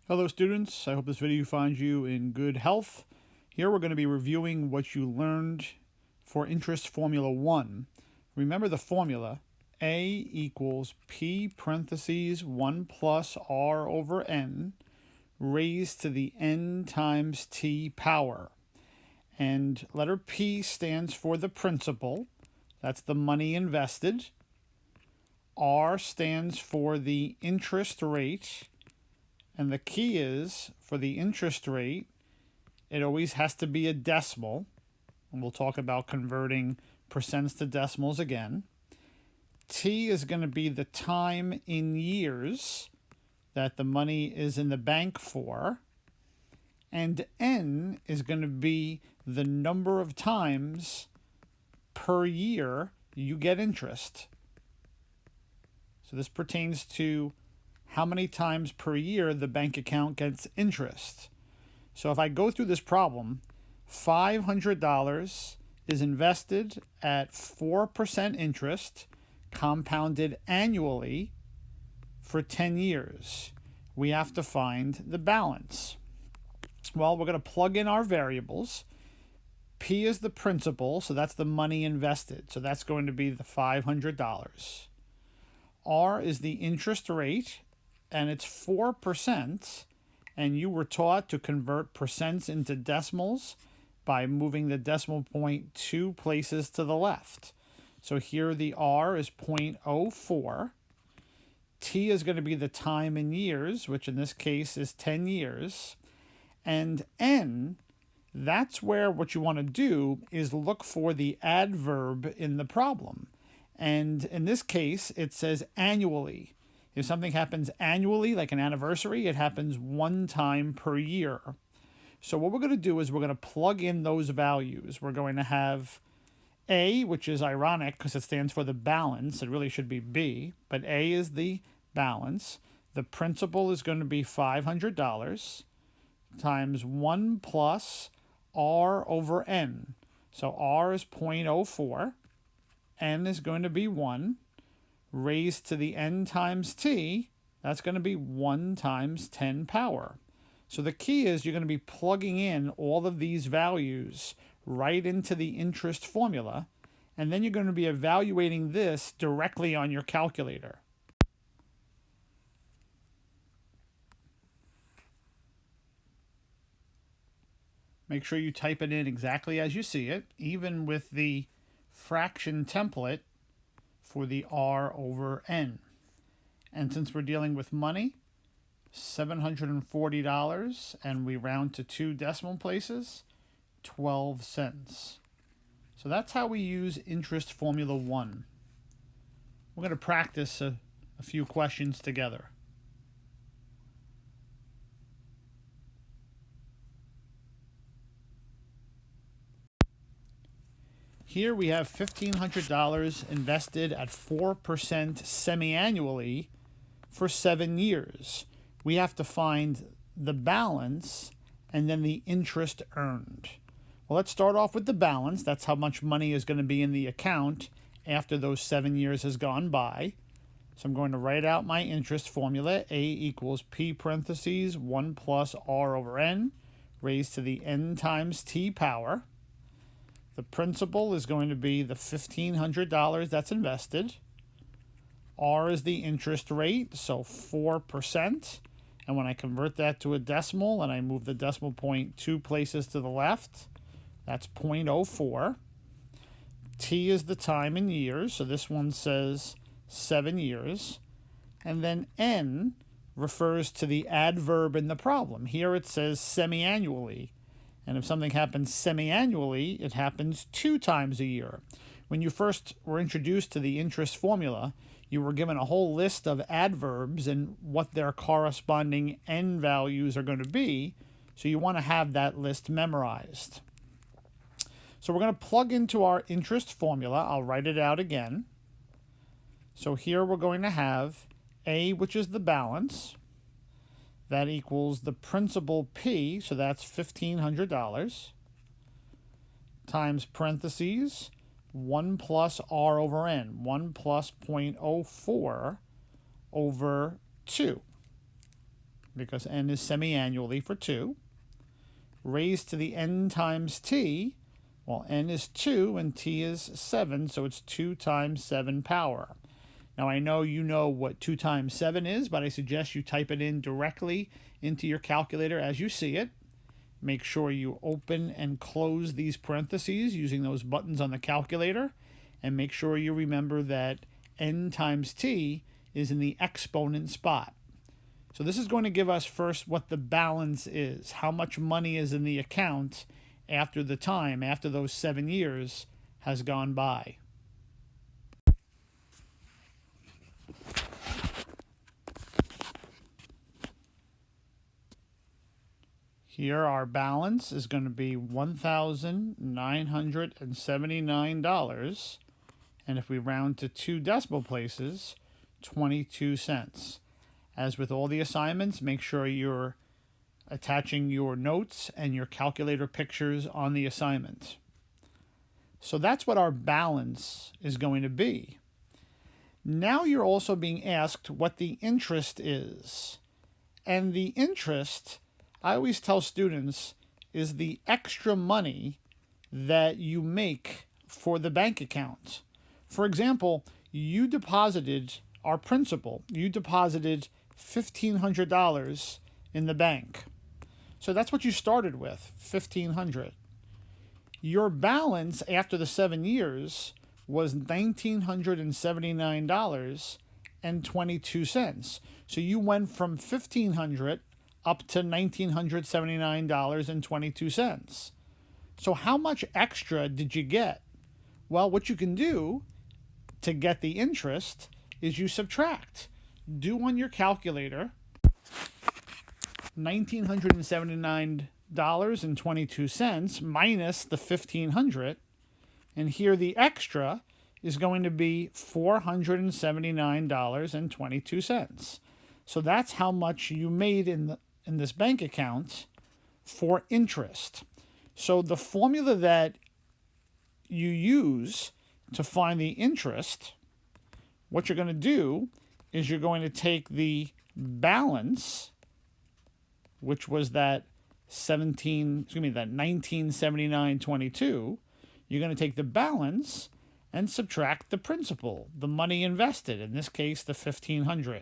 Hello students, I hope this video finds you in good health. Here we're going to be reviewing what you learned for interest formula 1. Remember the formula, A equals P parentheses 1 plus R over N raised to the N times T power. And letter P stands for the principal, that's the money invested. R stands for the interest rate. And the key is, for the interest rate, it always has to be a decimal. And we'll talk about converting percents to decimals again. T is going to be the time in years that the money is in the bank for. And N is going to be the number of times per year you get interest. So this pertains to how many times per year the bank account gets interest. So if I go through this problem, $500 is invested at 4% interest, compounded annually for 10 years. We have to find the balance. Well, we're going to plug in our variables. P is the principal, so that's the money invested. So that's going to be the $500. R is the interest rate, and it's 4%, and you were taught to convert percents into decimals by moving the decimal point 2 places to the left. So here the R is 0.04. T is going to be the time in years, which in this case is 10 years. And N, that's where what you want to do is look for the adverb in the problem. And in this case, it says annually. If something happens annually, like an anniversary, it happens one time per year. So what we're going to do is we're going to plug in those values. We're going to have A, which is ironic because it stands for the balance. It really should be B, but A is the balance. The principal is going to be $500 times 1 plus R over N. So R is 0.04. N is going to be 1. Raised to the N times T, that's going to be 1 times 10 power. So the key is you're going to be plugging in all of these values right into the interest formula, and then you're going to be evaluating this directly on your calculator. Make sure you type it in exactly as you see it, even with the fraction template for the R over N. And since we're dealing with money, $740, and we round to 2 decimal places, 12 cents. So that's how we use interest formula 1. We're going to practice a few questions together. Here we have $1,500 invested at 4% semi-annually for 7 years. We have to find the balance and then the interest earned. Well, let's start off with the balance. That's how much money is going to be in the account after those 7 years has gone by. So I'm going to write out my interest formula. A equals P parentheses 1 plus R over N raised to the N times T power. The principal is going to be the $1,500 that's invested. R is the interest rate, so 4%. And when I convert that to a decimal and I move the decimal point 2 places to the left, that's 0.04. T is the time in years, so this one says 7 years. And then N refers to the adverb in the problem. Here it says semi-annually. And if something happens semi-annually, it happens 2 times a year. When you first were introduced to the interest formula, you were given a whole list of adverbs and what their corresponding N values are going to be. So you want to have that list memorized. So we're going to plug into our interest formula. I'll write it out again. So here we're going to have A, which is the balance. That equals the principal P, so that's $1,500, times parentheses 1 plus R over N, 1 plus 0.04 over 2. because n is semi-annually for 2, raised to the n times t. Well, n is 2 and t is 7, so it's 2 times 7 power. Now, I know you know what 2 times 7 is, but I suggest you type it in directly into your calculator as you see it. Make sure you open and close these parentheses using those buttons on the calculator, and make sure you remember that n times t is in the exponent spot. So this is going to give us first what the balance is, how much money is in the account after the time, after those 7 years has gone by. Here our balance is going to be $1,979, and if we round to 2 decimal places, 22 cents. As with all the assignments, make sure you're attaching your notes and your calculator pictures on the assignment. So that's what our balance is going to be. Now you're also being asked what the interest is. And the interest, I always tell students, is the extra money that you make for the bank account. For example, you deposited our principal. You deposited $1,500 in the bank. So that's what you started with, $1,500. Your balance after the 7 years was $1,979.22. So you went from $1,500 up to $1,979.22. So how much extra did you get? Well, what you can do to get the interest is you subtract. Do on your calculator $1,979.22 minus the $1,500, and here the extra is going to be $479.22. So that's how much you made in this bank account for interest. So the formula that you use to find the interest, what you're going to do is you're going to take the balance, which was that 1979.22. You're going to take the balance and subtract the principal, the money invested, in this case the $1,500.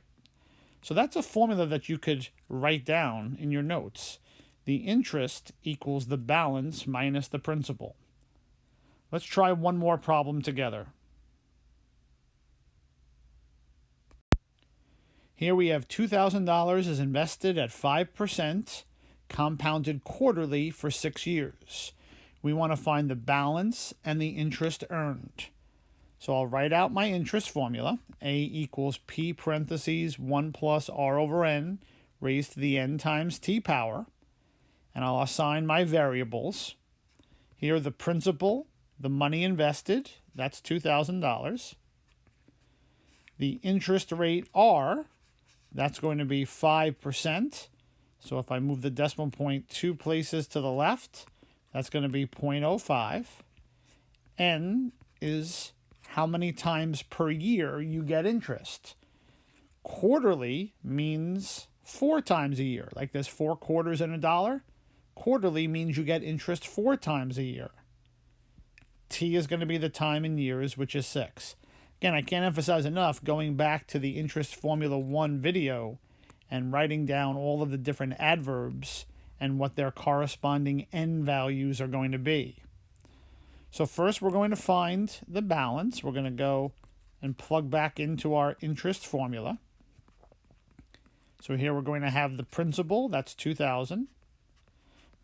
So that's a formula that you could write down in your notes. The interest equals the balance minus the principal. Let's try one more problem together. Here we have $2,000 is invested at 5%, compounded quarterly for 6 years. We want to find the balance and the interest earned. So I'll write out my interest formula. A equals P parentheses 1 plus R over N raised to the N times T power. And I'll assign my variables. Here the principal, the money invested, that's $2,000. The interest rate R, that's going to be 5%. So if I move the decimal point 2 places to the left, that's going to be 0.05. N is how many times per year you get interest. Quarterly means 4 times a year. Like there's 4 quarters in a dollar. Quarterly means you get interest 4 times a year. T is going to be the time in years, which is 6. Again, I can't emphasize enough going back to the Interest Formula 1 video and writing down all of the different adverbs and what their corresponding N values are going to be. So first we're going to find the balance. We're going to go and plug back into our interest formula. So here we're going to have the principal, that's 2,000,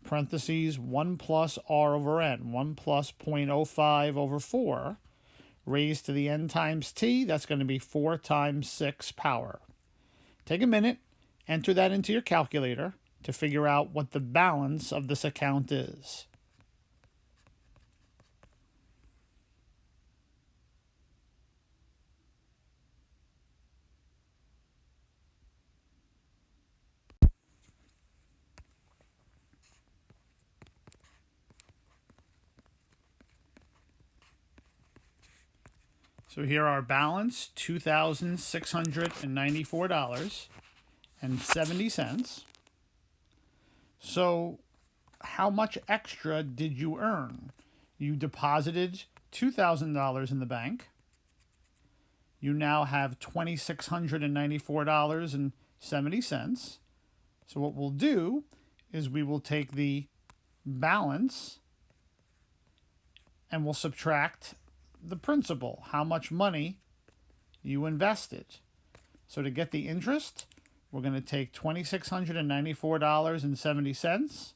parentheses 1 plus R over N, 1 plus 0.05 over 4, raised to the N times T, that's going to be 4 times 6 power. Take a minute, enter that into your calculator to figure out what the balance of this account is. So here our balance, $2,694.70. So how much extra did you earn? You deposited $2,000 in the bank. You now have $2,694.70. So what we'll do is we will take the balance and we'll subtract the principal, how much money you invested. So to get the interest, we're going to take $2,694.70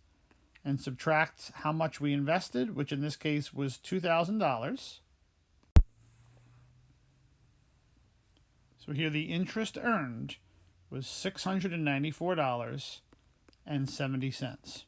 and subtract how much we invested, which in this case was $2,000. So here the interest earned was $694.70.